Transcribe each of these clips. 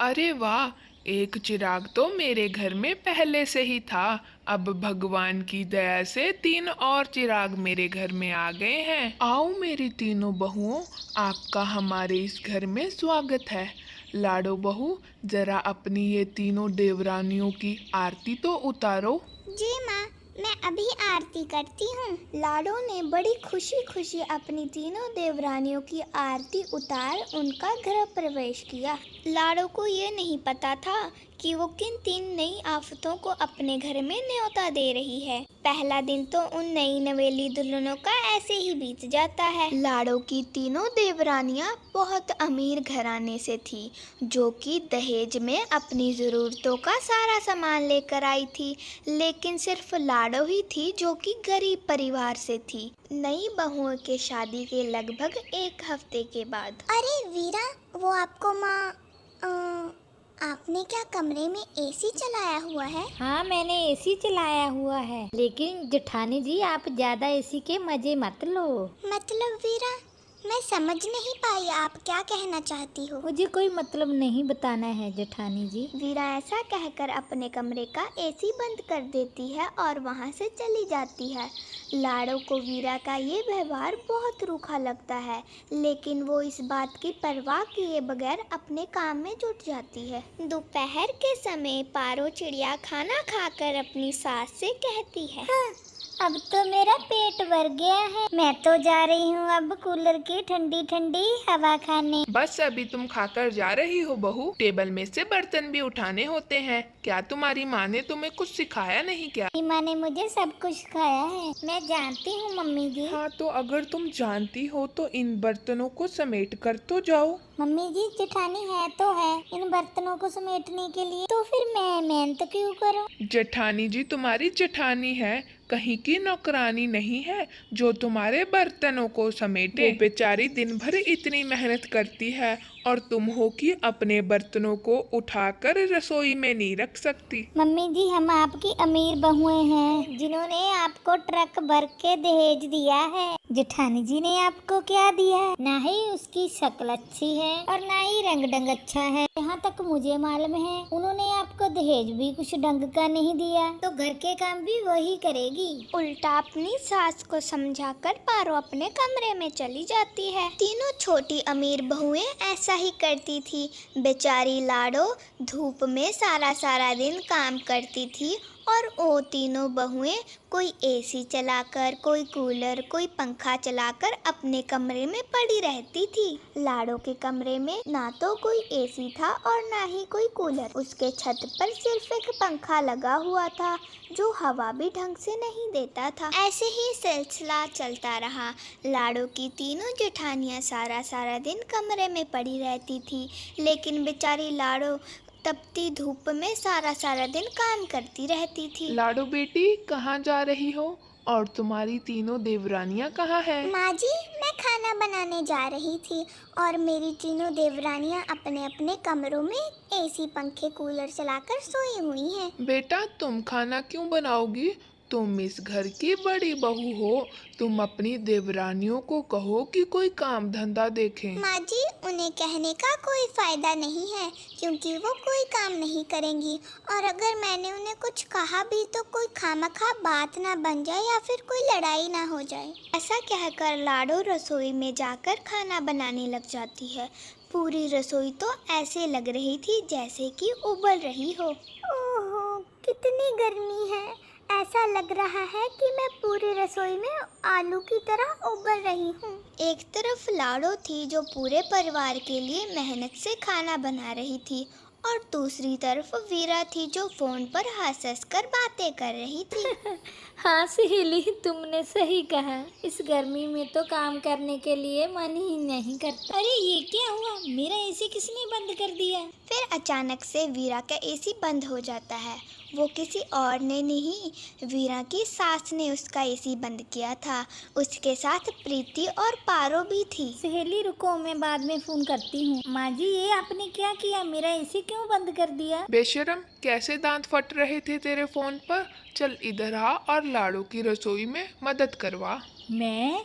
अरे वाह! एक चिराग तो मेरे घर में पहले से ही था। अब भगवान की दया से 3 और चिराग मेरे घर में आ गए हैं। आओ मेरी तीनों बहुओं, आपका हमारे इस घर में स्वागत है। लाडो बहू, जरा अपनी ये तीनों देवरानियों की आरती तो उतारो। जी माँ, मैं अभी आरती करती हूँ। लाडो ने बड़ी खुशी खुशी अपनी तीनों देवरानियों की आरती उतार उनका गृह प्रवेश किया। लाडो को ये नहीं पता था कि वो किन 3 नई आफतों को अपने घर में न्योता दे रही है। पहला दिन तो उन नई नवेली दुल्हनों का ऐसे ही बीत जाता है। लाडो की तीनों देवरानियां बहुत अमीर घराने से थी, जो कि दहेज में अपनी ज़रूरतों का सारा सामान लेकर आई थी। लेकिन सिर्फ लाडो ही थी जो कि गरीब परिवार से थी। नई बहुओं के शादी के लगभग 1 हफ्ते के बाद। अरे वीरा, वो आपको माँ आपने क्या कमरे में एसी चलाया हुआ है? हाँ, मैंने एसी चलाया हुआ है, लेकिन जेठानी जी आप ज्यादा एसी के मजे मत लो। मतलब वीरा, मैं समझ नहीं पाई आप क्या कहना चाहती हो। मुझे कोई मतलब नहीं बताना है जेठानी जी। वीरा ऐसा कहकर अपने कमरे का एसी बंद कर देती है और वहाँ से चली जाती है। लाडो को वीरा का ये व्यवहार बहुत रूखा लगता है, लेकिन वो इस बात की परवाह किए बगैर अपने काम में जुट जाती है। दोपहर के समय पारो चिड़िया खाना खाकर अपनी सास से कहती है, हाँ, अब तो मेरा पेट भर गया है, मैं तो जा रही हूँ अब कूलर की ठंडी ठंडी हवा खाने। बस अभी तुम खाकर जा रही हो बहू? टेबल में से बर्तन भी उठाने होते हैं। क्या तुम्हारी माँ ने तुम्हें कुछ सिखाया नहीं क्या? माँ ने मुझे सब कुछ सिखाया है, मैं जानती हूँ मम्मी जी। हाँ, तो अगर तुम जानती हो तो इन बर्तनों को समेट कर तो जाओ। मम्मी जी, जेठानी है तो है इन बर्तनों को समेटने के लिए, तो फिर मैं मेहनत क्यों करूं? जेठानी जी तुम्हारी जेठानी है, कहीं की नौकरानी नहीं है जो तुम्हारे बर्तनों को समेटे। वो बेचारी दिन भर इतनी मेहनत करती है और तुम हो कि अपने बर्तनों को उठाकर रसोई में नहीं रख सकती। मम्मी जी, हम आपकी अमीर बहुएं हैं जिन्होंने आपको ट्रक भर के दहेज दिया है। जेठानी जी ने आपको क्या दिया है? ना ही उसकी शक्ल अच्छी है और ना ही रंग ढंग अच्छा है। यहाँ तक मुझे मालूम है उन्होंने आपको दहेज भी कुछ ढंग का नहीं दिया, तो घर के काम भी वही करेगी। उल्टा अपनी सास को समझाकर पारो अपने कमरे में चली जाती है। तीनों छोटी अमीर बहुएं ऐसा ही करती थी। बेचारी लाडो धूप में सारा सारा दिन काम करती थी और वो तीनों बहुएं कोई एसी चलाकर, कोई कूलर, कोई पंखा चलाकर अपने कमरे में पड़ी रहती थी। लाडो के कमरे में ना तो कोई एसी था और ना ही कोई कूलर। उसके छत पर सिर्फ एक पंखा लगा हुआ था जो हवा भी ढंग से नहीं देता था। ऐसे ही सिलसिला चलता रहा। लाडो की तीनों जेठानियां सारा सारा दिन कमरे में पड़ी रहती थी, लेकिन बेचारी लाडो तपती धूप में सारा सारा दिन काम करती रहती थी। लाडो बेटी, कहाँ जा रही हो? और तुम्हारी तीनों देवरानियाँ कहाँ हैं? माँ जी, मैं खाना बनाने जा रही थी और मेरी तीनों देवरानियाँ अपने अपने कमरों में एसी, पंखे, कूलर चलाकर सोई हुई हैं। बेटा, तुम खाना क्यों बनाओगी? तुम इस घर की बड़ी बहू हो। तुम अपनी देवरानियों को कहो कि कोई काम धंधा देखें। माँ जी, उन्हें कहने का कोई फायदा नहीं है, क्योंकि वो कोई काम नहीं करेंगी। और अगर मैंने उन्हें कुछ कहा भी तो कोई खामखा बात ना बन जाए या फिर कोई लड़ाई ना हो जाए। ऐसा कहकर लाडो रसोई में जाकर खाना बनाने लग जाती है। पूरी रसोई तो ऐसे लग रही थी जैसे कि उबल रही हो। ओहो, कितनी गर्मी है! ऐसा लग रहा है कि मैं पूरी रसोई में आलू की तरह उबल रही हूँ। एक तरफ लाडो थी जो पूरे परिवार के लिए मेहनत से खाना बना रही थी, और दूसरी तरफ वीरा थी जो फोन पर हंस हंस कर बातें कर रही थी। हाँ सहेली, तुमने सही कहा, इस गर्मी में तो काम करने के लिए मन ही नहीं करता। अरे ये क्या हुआ? मेरा एसी किसने बंद कर दिया? फिर अचानक से वीरा का एसी बंद हो जाता है। वो किसी और ने नहीं, वीरा की सास ने उसका एसी बंद किया था। उसके साथ प्रीति और पारो भी थी। सहेली रुको, मैं बाद में फोन करती हूँ। माँ जी, ये आपने क्या किया? मेरा एसी क्यों बंद कर दिया? बेशरम, कैसे दांत फट रहे थे तेरे फोन पर? चल इधर आ और लाडो की रसोई में मदद करवा। मैं?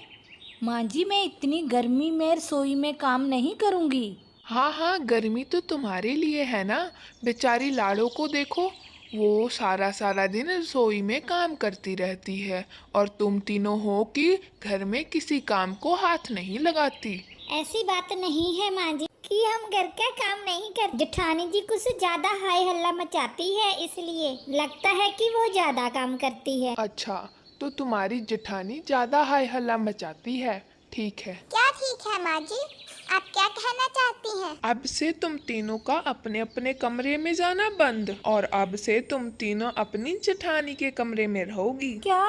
माँ जी, मैं इतनी गर्मी में रसोई में काम नहीं करूँगी। हाँ हाँ, गर्मी तो तुम्हारे लिए है ना। बेचारी लाड़ो को देखो, वो सारा सारा दिन रसोई में काम करती रहती है और तुम तीनों हो कि घर में किसी काम को हाथ नहीं लगाती। ऐसी बात नहीं है माँ जी कि हम घर का काम नहीं कर। जेठानी जी कुछ ज्यादा हाय हल्ला मचाती है, इसलिए लगता है कि वो ज्यादा काम करती है। अच्छा, तो तुम्हारी जेठानी ज्यादा हाय हल्ला मचाती है, ठीक है। क्या ठीक है माँ जी, आप क्या कहना चाहती हैं? अब से तुम तीनों का अपने अपने कमरे में जाना बंद, और अब से तुम तीनों अपनी जेठानी के कमरे में रहोगी। क्या?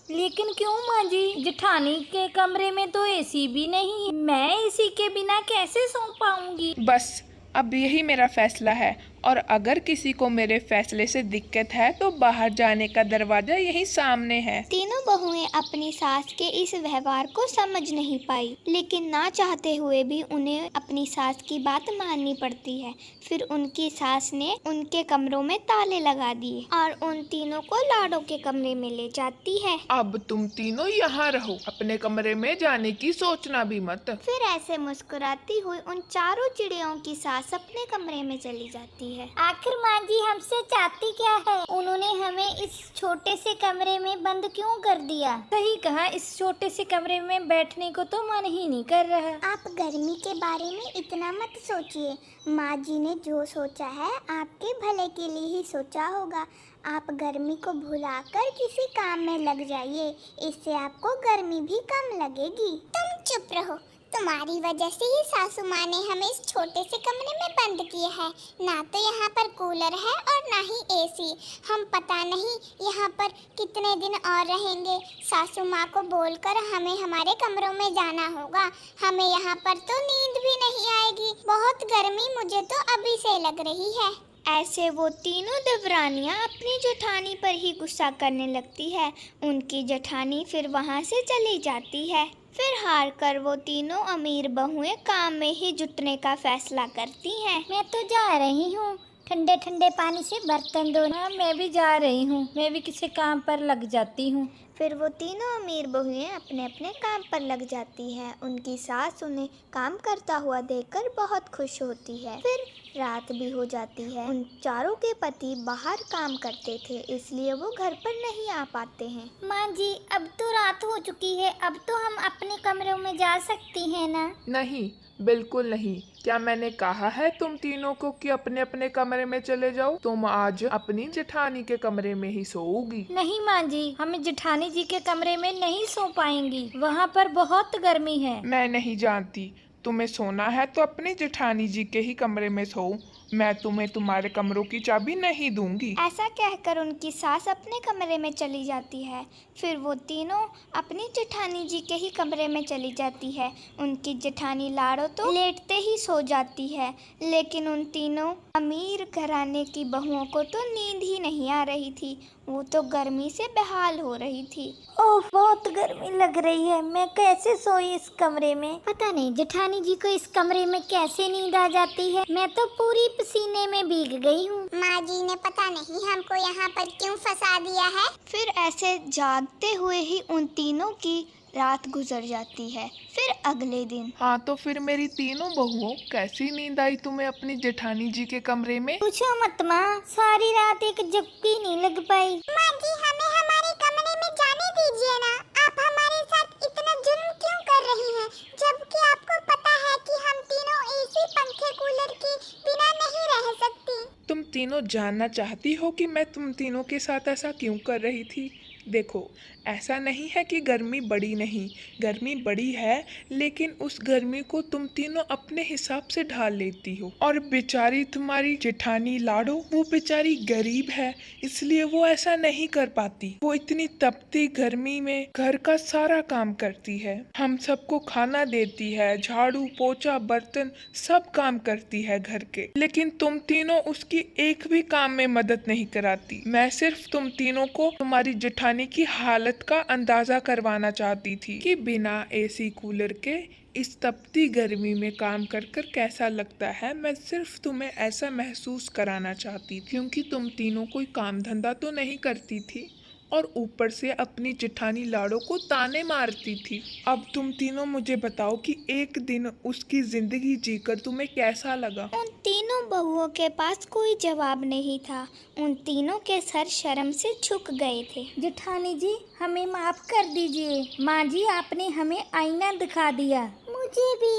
लेकिन क्यों माँ जी? जेठानी के कमरे में तो एसी भी नहीं है। मैं एसी के बिना कैसे सो पाऊंगी? बस अब यही मेरा फैसला है, और अगर किसी को मेरे फैसले से दिक्कत है तो बाहर जाने का दरवाजा यहीं सामने है। तीनों बहुएं अपनी सास के इस व्यवहार को समझ नहीं पाई, लेकिन ना चाहते हुए भी उन्हें अपनी सास की बात माननी पड़ती है। फिर उनकी सास ने उनके कमरों में ताले लगा दिए और उन तीनों को लाड़ो के कमरे में ले जाती है। अब तुम तीनों यहाँ रहो, अपने कमरे में जाने की सोचना भी मत। फिर ऐसे मुस्कुराती हुई उन चारों चिड़ियों की सास अपने कमरे में चली जाती है। आखिर माँ जी हमसे चाहती क्या है? उन्होंने हमें इस छोटे से कमरे में बंद क्यों कर दिया? सही कहा, इस छोटे से कमरे में बैठने को तो मन ही नहीं कर रहा। आप गर्मी के बारे में इतना मत सोचिए। माँ जी ने जो सोचा है आपके भले के लिए ही सोचा होगा। आप गर्मी को भुलाकर किसी काम में लग जाइए, इससे आपको गर्मी भी कम लगेगी। तुम चुप रहो, तुम्हारी वजह से ही सासू माँ ने हमें इस छोटे से कमरे में बंद किया है। ना तो यहाँ पर कूलर है और ना ही एसी। हम पता नहीं यहाँ पर कितने दिन और रहेंगे। सासू माँ को बोलकर हमें हमारे कमरों में जाना होगा। हमें यहाँ पर तो नींद भी नहीं आएगी। बहुत गर्मी मुझे तो अभी से लग रही है। ऐसे वो तीनों देवरानियां अपनी जेठानी पर ही गुस्सा करने लगती है। उनकी जेठानी फिर वहाँ से चली जाती है। फिर हार कर वो तीनों अमीर बहुएं काम में ही जुटने का फैसला करती हैं। मैं तो जा रही हूँ ठंडे ठंडे पानी से बर्तन धोने। हाँ, मैं भी जा रही हूँ, मैं भी किसी काम पर लग जाती हूँ। फिर वो तीनों अमीर बहुएं अपने अपने काम पर लग जाती हैं। उनकी सास उन्हें काम करता हुआ देखकर बहुत खुश होती है। फिर रात भी हो जाती है। उन चारों के पति बाहर काम करते थे, इसलिए वो घर पर नहीं आ पाते हैं। माँ जी अब तो रात हो चुकी है, अब तो हम अपने कमरों में जा सकती हैं ना? नहीं, बिल्कुल नहीं। क्या मैंने कहा है तुम तीनों को कि अपने अपने कमरे में चले जाओ? तुम आज अपनी जेठानी के कमरे में ही सोओगी। नहीं माँ जी, हम जेठानी जी के कमरे में नहीं सो पाएंगी, वहाँ पर बहुत गर्मी है। मैं नहीं जानती, तुम्हें सोना है तो अपनी जेठानी जी के ही कमरे में सो। मैं तुम्हें तुम्हारे कमरों की चाबी नहीं दूंगी। ऐसा कहकर उनकी सास अपने कमरे में चली जाती है। फिर वो तीनों अपनी जेठानी जी के ही कमरे में चली जाती है। उनकी जेठानी लाड़ो तो लेटते ही सो जाती है, लेकिन उन तीनों अमीर घराने की बहुओं को तो नींद ही नहीं आ रही थी। वो तो गर्मी से बेहाल हो रही थी। ओह, बहुत गर्मी लग रही है, मैं कैसे सोई इस कमरे में? पता नहीं जेठानी जी को इस कमरे में कैसे नींद आ जाती है। मैं तो पूरी पसीने में भीग गई हूँ। माँ जी ने पता नहीं हमको यहाँ पर क्यों फंसा दिया है। फिर ऐसे जागते हुए ही उन तीनों की रात गुजर जाती है। फिर अगले दिन। हाँ, तो फिर मेरी तीनों बहुओं, कैसी नींद आई तुम्हें अपनी जेठानी जी के कमरे में? पूछो मत माँ, सारी रात एक झपकी नहीं लग पाई। माँ जी हमें हमारे कमरे में जाने दीजिए ना। आप हमारे साथ इतना जुल्म क्यों कर रही हैं, जबकि आपको पता है कि हम तीनों एसी पंखे कूलर के बिना नहीं रह सकती। तुम तीनों जानना चाहती हो कि मैं तुम तीनों के साथ ऐसा क्यों कर रही थी? देखो, ऐसा नहीं है कि गर्मी बड़ी नहीं, गर्मी बड़ी है, लेकिन उस गर्मी को तुम तीनों अपने हिसाब से ढाल लेती हो। और बेचारी तुम्हारी जेठानी लाड़ो, वो बेचारी गरीब है, इसलिए वो ऐसा नहीं कर पाती। वो इतनी तपती गर्मी में घर का सारा काम करती है, हम सबको खाना देती है, झाड़ू पोछा बर्तन सब काम करती है घर के, लेकिन तुम तीनों उसकी एक भी काम में मदद नहीं कराती। मैं सिर्फ तुम तीनों को तुम्हारी जेठानी की हालत का अंदाजा करवाना चाहती थी कि बिना एसी कूलर के इस तपती गर्मी में काम कर कर कैसा लगता है। मैं सिर्फ तुम्हें ऐसा महसूस कराना चाहती थी, क्योंकि तुम तीनों कोई काम धंधा तो नहीं करती थी और ऊपर से अपनी जेठानी लाड़ो को ताने मारती थी। अब तुम तीनों मुझे बताओ कि एक दिन उसकी जिंदगी जीकर तुम्हें कैसा लगा? उन तीनों बहुओं के पास कोई जवाब नहीं था। उन तीनों के सर शर्म से झुक गए थे। जेठानी जी, हमें माफ कर दीजिए। माँ जी, आपने हमें आईना दिखा दिया। मुझे भी,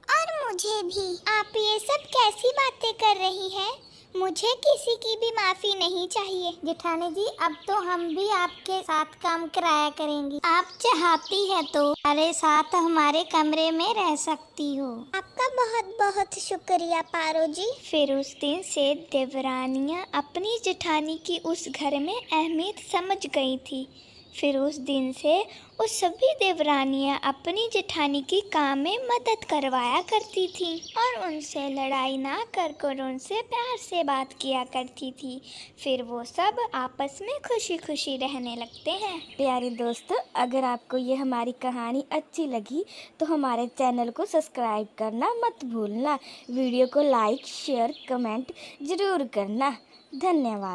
और मुझे भी। आप ये सब कैसी बातें कर रही हैं? मुझे किसी की भी माफी नहीं चाहिए। जेठानी जी, अब तो हम भी आपके साथ काम कराया करेंगी। आप चाहती है तो हमारे साथ हमारे कमरे में रह सकती हो। आपका बहुत बहुत शुक्रिया पारो जी। फिर उस दिन से देवरानियां अपनी जेठानी की उस घर में अहमियत समझ गई थी। फिर उस दिन से वो सभी देवरानियां अपनी जेठानी की काम में मदद करवाया करती थी और उनसे लड़ाई ना कर उनसे प्यार से बात किया करती थी। फिर वो सब आपस में खुशी खुशी रहने लगते हैं। प्यारे दोस्तों, अगर आपको ये हमारी कहानी अच्छी लगी तो हमारे चैनल को सब्सक्राइब करना मत भूलना। वीडियो को लाइक, शेयर, कमेंट जरूर करना। धन्यवाद।